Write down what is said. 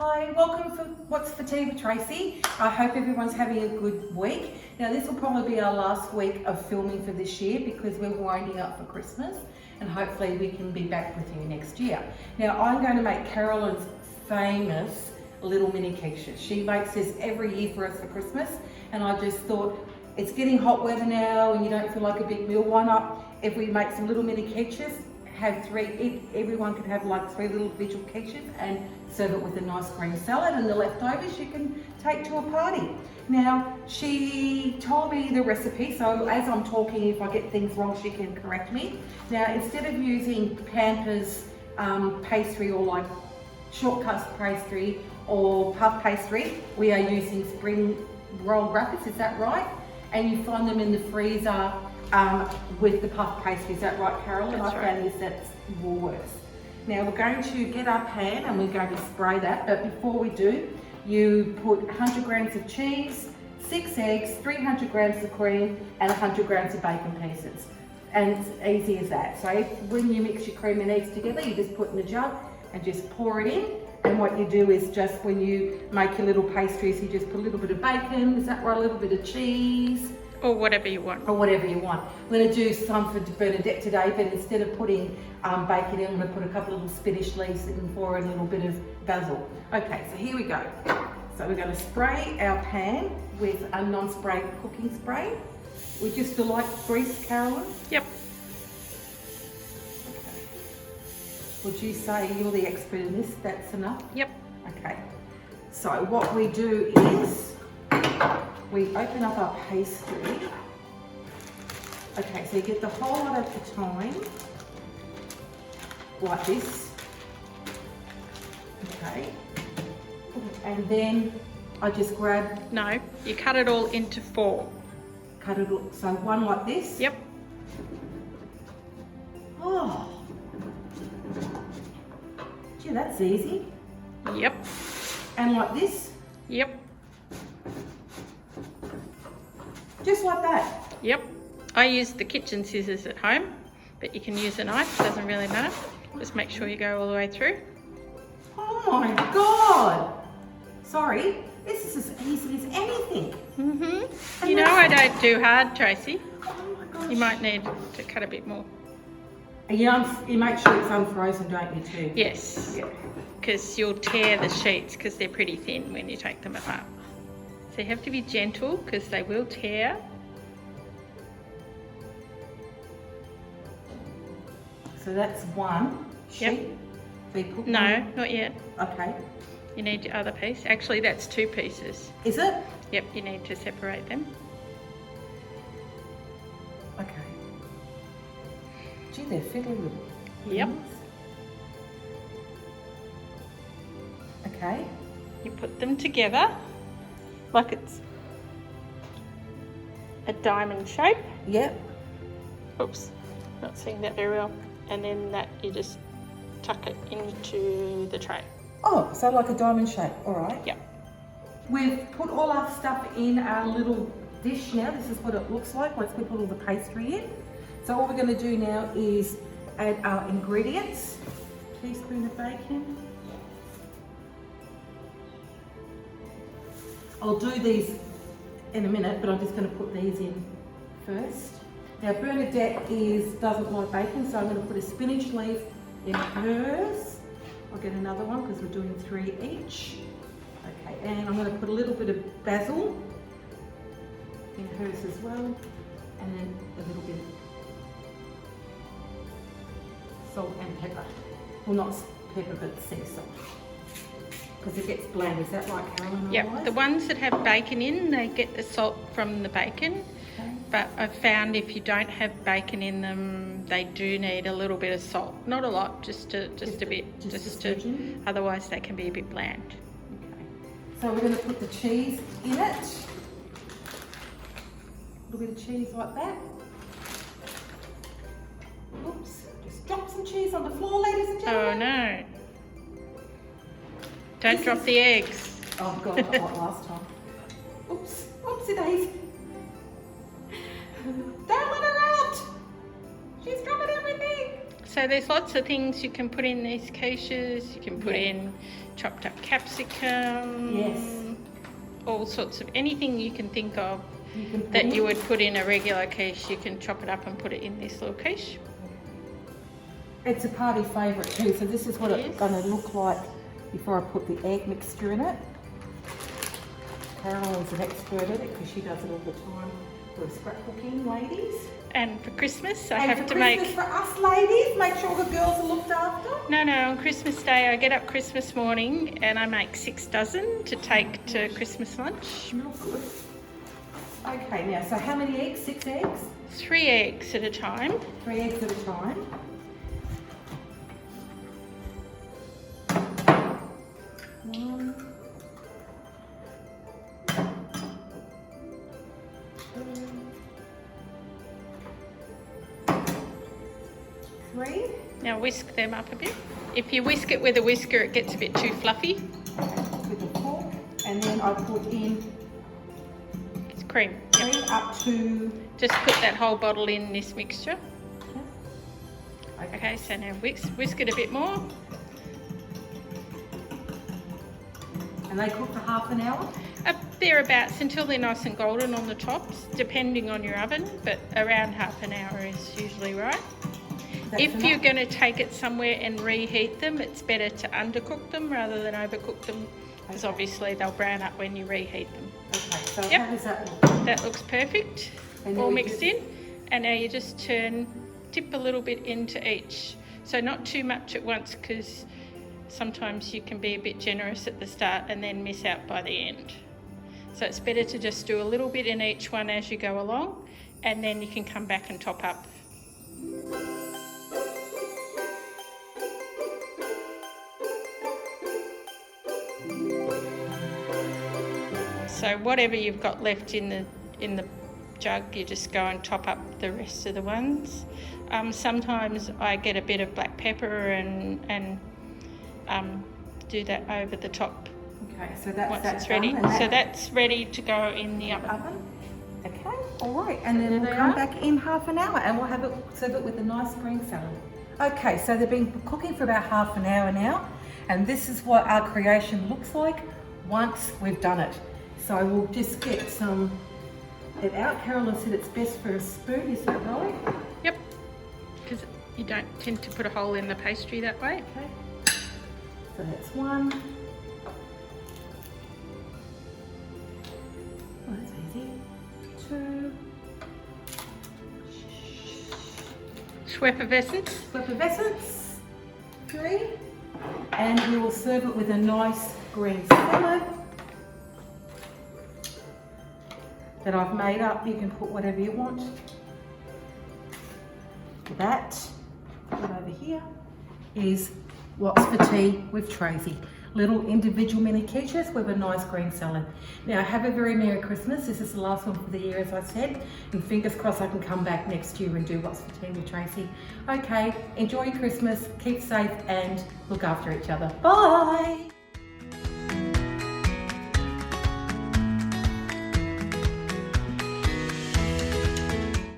Hi, welcome for What's for Tea with Tracy. I hope everyone's having a good week. Now this will probably be our last week of filming for this year because we're winding up for Christmas and hopefully we can be back with you next year. Now I'm going to make Carolyn's famous little mini quiches. She makes this every year for us for Christmas and I just thought it's getting hot weather now and you don't feel like a big meal. Why not if we make some little mini quiches? Have everyone can have like 3 little individual quiches and serve it with a nice green salad, and the leftovers you can take to a party. Now, she told me the recipe, so as I'm talking, if I get things wrong, she can correct me. Now, instead of using Pampers pastry or like shortcut pastry or puff pastry, we are using spring rolled wrappers, is that right? And you find them in the freezer with the puff pastry, is that right, Carolyn? That's I right. found this at Woolworths. Now we're going to get our pan and we're going to spray that, but before we do, you put 100 grams of cheese, 6 eggs, 300 grams of cream, and 100 grams of bacon pieces. And it's easy as that. So when you mix your cream and eggs together, you just put in a jug and just pour it in. And what you do is just when you make your little pastries, you just put a little bit of bacon, is that right, a little bit of cheese, or whatever you want. or whatever you want. We're going to do some for Bernadette today, but instead of putting bacon in, I'm going to put a couple of little spinach leaves and pour in a little bit of basil. Okay, so here we go. So we're going to spray our pan with a non-spray cooking spray. We just do like grease, Carolyn? Yep. Okay. Would you say you're the expert in this? That's enough? Yep. Okay. So what we do is we open up our pastry. Okay, so you get the whole lot at a time, like this. Okay. And then I just grab, No, you cut it all into 4. cut it, so one like this. Yep. Oh. Gee, that's easy. Yep. And like this, Yep. just like that. Yep. I use the kitchen scissors at home, but you can use a knife, doesn't really matter. Just make sure you go all the way through. Oh my God. Sorry, this is as easy as anything. Mm-hmm. You know I don't do hard, Tracy. Oh my gosh. You might need to cut a bit more. And you make sure it's unfrozen, don't you, too? Yes, Yeah. because you'll tear the sheets because they're pretty thin when you take them apart. So you have to be gentle because they will tear. So that's one sheet. Yep. So you put No, one- not yet. Okay. You need your other piece. Actually, that's 2 pieces. Is it? Yep, you need to separate them. Okay. Gee, they're fiddly little. Yep. things. Okay. You put them together like it's a diamond shape. Yep. Oops, not seeing that very well. And then that you just tuck it into the tray. Oh, so like a diamond shape. All right. Yep. We've put all our stuff in our little dish now. This is what it looks like once we put all the pastry in. So what we're going to do now is add our ingredients. Teaspoon of bacon. I'll do these in a minute, but I'm just going to put these in first. Now Bernadette doesn't like bacon, so I'm going to put a spinach leaf in hers. I'll get another one because we're doing 3 each. Okay, and I'm going to put a little bit of basil in hers as well, and then a little bit of salt and pepper. Well, not pepper, but sea salt. Because it gets bland, is that right, Carolyn? Yep, otherwise? the ones that have bacon in, they get the salt from the bacon. Okay. But I've found if you don't have bacon in them, they do need a little bit of salt. Not a lot, just a bit. Just a smidgen? Otherwise they can be a bit bland. Okay. So we're going to put the cheese in it. A little bit of cheese like that. Oops, just drop some cheese on the floor, ladies and Oh gentlemen. no. Don't drop the eggs. Oh God, I got what last time. Oops, oopsie daisy. Don't let her out. She's dropping everything. So there's lots of things you can put in these quiches. You can put in chopped up capsicum. Yes. All sorts of anything you can think of You can put that in. you would put in a regular quiche, you can chop it up and put it in this little quiche. It's a party favourite too, so this is what Yes. it's going to look like before I put the egg mixture in it. Carolyn's an expert at it because she does it all the time for scrapbooking, ladies. And for Christmas, I And have for to Christmas make... for us ladies, make sure the girls are looked after. No, on Christmas Day, I get up Christmas morning and I make 6 dozen to take to Christmas lunch. Real good. Okay, now, so how many eggs? 6 eggs? 3 eggs at a time. 3 eggs at a time. One, 2, 3. Now whisk them up a bit. If you whisk it with a whisker, it gets a bit too fluffy. With a fork, and then I put in It's cream. 3 up to. Just put that whole bottle in this mixture. Okay. Okay, so now whisk it a bit more. And they cook for half an hour. Thereabouts until they're nice and golden on the tops, depending on your oven, but around half an hour is usually right. That's If enough. you're going to take it somewhere and reheat them, it's better to undercook them rather than overcook them, because Okay. obviously they'll brown up when you reheat them. Okay, so Yep. how does that look? That looks perfect, And then all we mixed just- in. And now you just dip a little bit into each. So not too much at once, because sometimes you can be a bit generous at the start and then miss out by the end. So it's better to just do a little bit in each one as you go along, and then you can come back and top up. So whatever you've got left in the jug, you just go and top up the rest of the ones. Sometimes I get a bit of black pepper and do that over the top Okay, so that's once that it's ready. done, and So that's ready to go in the oven. oven. Okay, all right, and then there we'll they come are. back in half an hour and we'll have it serve it with a nice green salad. Okay, so they've been cooking for about half an hour now, and this is what our creation looks like once we've done it. So we'll just get it out. Carolyn said it's best for a spoon, is that right? Yep, because you don't tend to put a hole in the pastry that way. Okay, so that's 1. Oh, that's easy. 2. Effervescence. Effervescence. 3. And we will serve it with a nice green salad that I've made up. You can put whatever you want. That, put over here, is what's for tea with Tracey. Little individual mini quiches with a nice green salad. Now have a very Merry Christmas. This is the last one for the year, as I said, and fingers crossed I can come back next year and do what's for tea with Tracey. Okay, enjoy your Christmas, keep safe and look after each other. Bye.